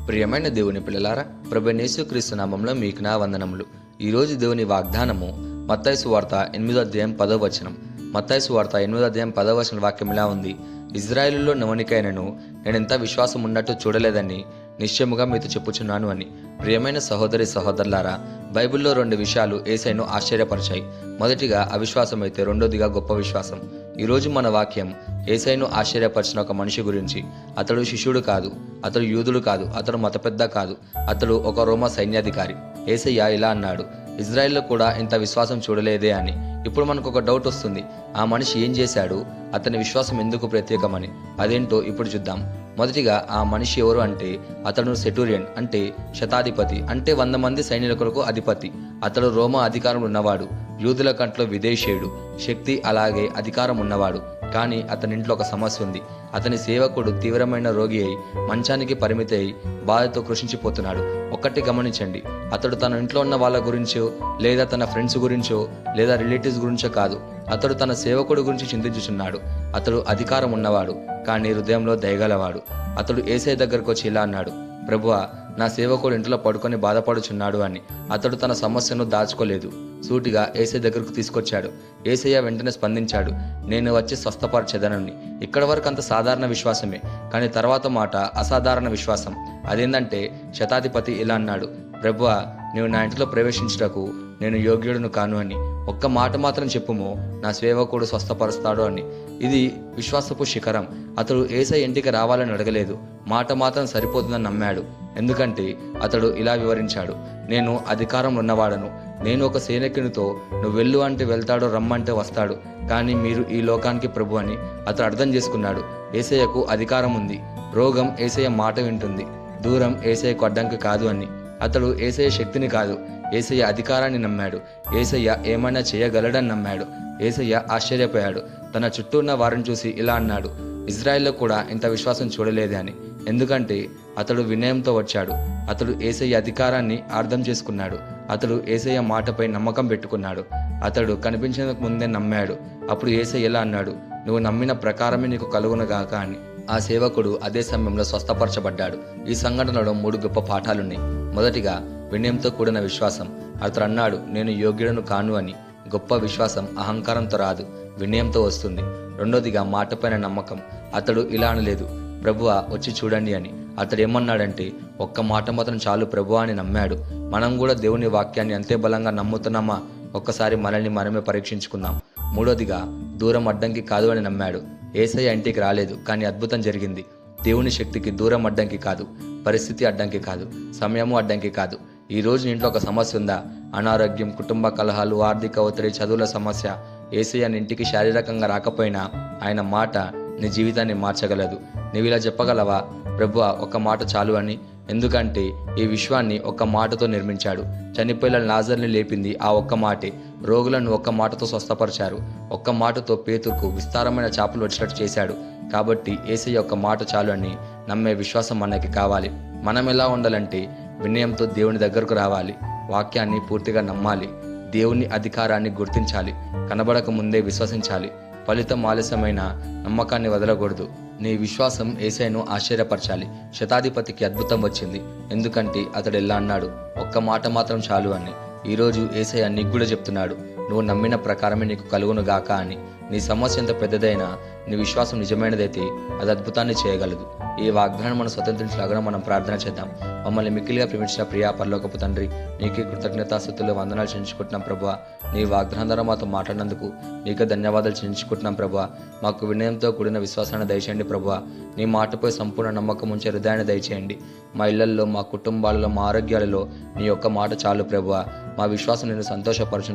ప్రియమైన దేవుని పిల్లలారా, ప్రభువైన యేసుక్రీస్తు నామములో మీకు నా వందనములు. ఈరోజు దేవుని వాగ్దానము మత్తయి సువార్త 8వ అధ్యాయం 10వ వచనం. మత్తయి సువార్త 8వ అధ్యాయం 10వ వచనం వాక్యం ఇలా ఉంది: ఇజ్రాయేలులో నవనికైనను నేనెంత విశ్వాసం ఉన్నట్టు చూడలేదని నిశ్చయముగా మీతో చెప్పుచున్నాను అని. ప్రియమైన సహోదరి సహోదరులారా, బైబిల్లో 2 విషయాలు యేసయ్యను ఆశ్చర్యపరిచాయి. మొదటిగా అవిశ్వాసం అయితే, రెండోదిగా గొప్ప విశ్వాసం. ఈరోజు మన వాక్యం యేసయ్యను ఆశ్చర్యపరిచిన ఒక మనిషి గురించి. అతడు శిష్యుడు కాదు, అతడు యూదుడు కాదు, అతడు మత పెద్ద కాదు, అతడు ఒక రోమా సైన్యాధికారి. యేసయ్య ఇలా అన్నాడు: ఇజ్రాయెల్లో కూడా ఇంత విశ్వాసం చూడలేదే అని. ఇప్పుడు మనకు ఒక డౌట్ వస్తుంది, ఆ మనిషి ఏం చేశాడు, అతని విశ్వాసం ఎందుకు ప్రత్యేకమని. అదేంటో ఇప్పుడు చూద్దాం. మొదటిగా ఆ మనిషి ఎవరు అంటే, అతడు సెటూరియన్ అంటే శతాధిపతి, అంటే 100 మంది సైనికులకు అధిపతి. అతడు రోమా అధికారం ఉన్నవాడు, యూదుల కంట్లో విదేశీయుడు, శక్తి అలాగే అధికారం ఉన్నవాడు. కానీ అతని ఇంట్లో ఒక సమస్య ఉంది. అతని సేవకుడు తీవ్రమైన రోగి అయి మంచానికి పరిమితి అయి బాధతో కృషించిపోతున్నాడు. ఒక్కటి గమనించండి, అతడు తన ఇంట్లో ఉన్న వాళ్ళ గురించో, లేదా తన ఫ్రెండ్స్ గురించో, లేదా రిలేటివ్స్ గురించో కాదు. అతడు తన సేవకుడు గురించి చింతించుచున్నాడు. అతడు అధికారం ఉన్నవాడు, కానీ హృదయంలో దయగలవాడు. అతడు యేసయ్య దగ్గరకు వచ్చి ఇలా అన్నాడు: ప్రభువా, నా సేవకుడు ఇంట్లో పడుకొని బాధపడుచున్నాడు అని. అతడు తన సమస్యను దాచుకోలేదు, సూటిగా యేసయ్య దగ్గరకు తీసుకొచ్చాడు. యేసయ్య వెంటనే స్పందించాడు: నేను వచ్చి స్వస్థపరచెదనని. ఇక్కడ వరకు అంత సాధారణ విశ్వాసమే, కానీ తర్వాత మాట అసాధారణ విశ్వాసం. అదేంటంటే, శతాధిపతి ఇలా అన్నాడు: ప్రభువా, నీవు నా ఇంటిలో ప్రవేశించుటకు నేను యోగ్యుడును కాను అని. ఒక్క మాట మాత్రం చెప్పుము, నా సేవకుడు స్వస్థపరుస్తాడు అని. ఇది విశ్వాసపు శిఖరం. అతడు యేసయ్య ఇంటికి రావాలని అడగలేదు, మాట మాత్రం సరిపోతుందని నమ్మాడు. ఎందుకంటే అతడు ఇలా వివరించాడు: నేను అధికారం ఉన్నవాడను, నేను ఒక సేవకునితో నువ్వు వెళ్ళు అంటే వెళ్తాడు, రమ్మంటే వస్తాడు, కానీ మీరు ఈ లోకానికి ప్రభు అని. అతడు అర్థం చేసుకున్నాడు, యేసయ్యకు అధికారం ఉంది, రోగం యేసయ్య మాట వింటుంది, దూరం యేసయ్యకు అడ్డంకి కాదు అని. అతడు యేసయ్య శక్తిని కాదు, యేసయ్య అధికారాన్ని నమ్మాడు. యేసయ్య ఏమైనా చేయగలడని నమ్మాడు. యేసయ్య ఆశ్చర్యపోయాడు. తన చుట్టూ ఉన్న వారిని చూసి ఇలా అన్నాడు: ఇజ్రాయెల్లో కూడా ఇంత విశ్వాసం చూడలేదే అని. ఎందుకంటే అతడు వినయంతో వచ్చాడు. అతడు యేసయ్య అధికారాన్ని అర్థం చేసుకున్నాడు. అతడు యేసయ్య మాటపై నమ్మకం పెట్టుకున్నాడు. అతడు కనిపించేందుకు ముందే నమ్మాడు. అప్పుడు యేసయ్య ఇలా అన్నాడు: నువ్వు నమ్మిన ప్రకారమే నీకు కలుగునుగాక అని. ఆ సేవకుడు అదే సమయంలో స్వస్థపరచబడ్డాడు. ఈ సంఘటనలో 3 గొప్ప పాఠాలున్నాయి. మొదటిగా వినయంతో కూడిన విశ్వాసం. అతడు అన్నాడు: నేను యోగ్యుడను కాను అని. గొప్ప విశ్వాసం అహంకారంతో రాదు, వినయంతో వస్తుంది. రెండోదిగా మాటపైన నమ్మకం. అతడు ఇలా అనలేదు: ప్రభువా, వచ్చి చూడండి అని. అతడు ఏమన్నాడంటే, ఒక్క మాట మాత్రం చాలు ప్రభువా అని నమ్మాడు. మనం కూడా దేవుని వాక్యాన్ని అంతే బలంగా నమ్ముతున్నామా? ఒక్కసారి మనల్ని మనమే పరీక్షించుకుందాం. మూడోదిగా దూరం అడ్డంకి కాదు అని నమ్మాడు. యేసయ్య ఇంటికి రాలేదు, కానీ అద్భుతం జరిగింది. దేవుని శక్తికి దూరం అడ్డంకి కాదు, పరిస్థితి అడ్డంకి కాదు, సమయము అడ్డంకి కాదు. ఈ రోజు ఇంట్లో ఒక సమస్య ఉందా? అనారోగ్యం, కుటుంబ కలహాలు, ఆర్థిక ఒత్తిడి, చదువుల సమస్య. యేసయ్య ఇంటికి శారీరకంగా రాకపోయినా ఆయన మాట నీ జీవితాన్ని మార్చగలదు. నీవు ఇలా చెప్పగలవా: ప్రభువా, ఒక్క మాట చాలు అని? ఎందుకంటే ఈ విశ్వాన్ని ఒక్క మాటతో నిర్మించాడు. చనిపోయిన లాజర్ని లేపింది ఆ ఒక్క మాటే. రోగులను ఒక్క మాటతో స్వస్థపరిచారు. ఒక్క మాటతో పేతురుకు విస్తారమైన చేపలు వచ్చినట్టు చేశాడు. కాబట్టి యేసయ్య ఒక్క మాట చాలు అని నమ్మే విశ్వాసం మనకి కావాలి. మనం ఎలా ఉండాలంటే, వినయంతో దేవుని దగ్గరకు రావాలి, వాక్యాన్ని పూర్తిగా నమ్మాలి, దేవుని అధికారాన్ని గుర్తించాలి, కనబడక ముందే విశ్వసించాలి, ఫలితం ఆలస్యమైన నమ్మకాన్ని వదలకూడదు. నీ విశ్వాసం యేసయ్యను ఆశ్చర్యపరచాలి. శతాధిపతికి అద్భుతం వచ్చింది, ఎందుకంటే అతడు ఎలా అన్నాడు: ఒక్క మాట మాత్రం చాలు అని. ఈరోజు యేసయ్య నీకు కూడా చెప్తున్నాడు: నువ్వు నమ్మిన ప్రకారమే నీకు కలుగునుగాక అని. నీ సమస్య ఎంత పెద్దదైనా నీ విశ్వాసం నిజమైనదైతే అది అద్భుతాన్ని చేయగలదు. ఈ వాగ్దానం మనం స్వతంత్రించలాగా మనం ప్రార్థన చేద్దాం. మమ్మల్ని మిక్కిలిగా ప్రేమించిన ప్రియా పరలోకపు తండ్రి, నీకే కృతజ్ఞతాస్తుతులు, వందనాలు చెల్లించుకుంటున్నాం ప్రభువా. నీ వాగ్దానం ద్వారా మాతో మాట్లాడినందుకు నీకే ధన్యవాదాలు చెల్లించుకుంటున్నాం ప్రభువా. మాకు వినయంతో కూడిన విశ్వాసాన్ని దయచేయండి ప్రభువా. నీ మాటపై సంపూర్ణ నమ్మకం ఉంచే హృదయాన్ని దయచేయండి. మా ఇళ్లల్లో, మా కుటుంబాలలో, మా ఆరోగ్యాలలో నీ ఒక్క మాట చాలు ప్రభువా. మా విశ్వాసం నిన్ను సంతోషపరచు.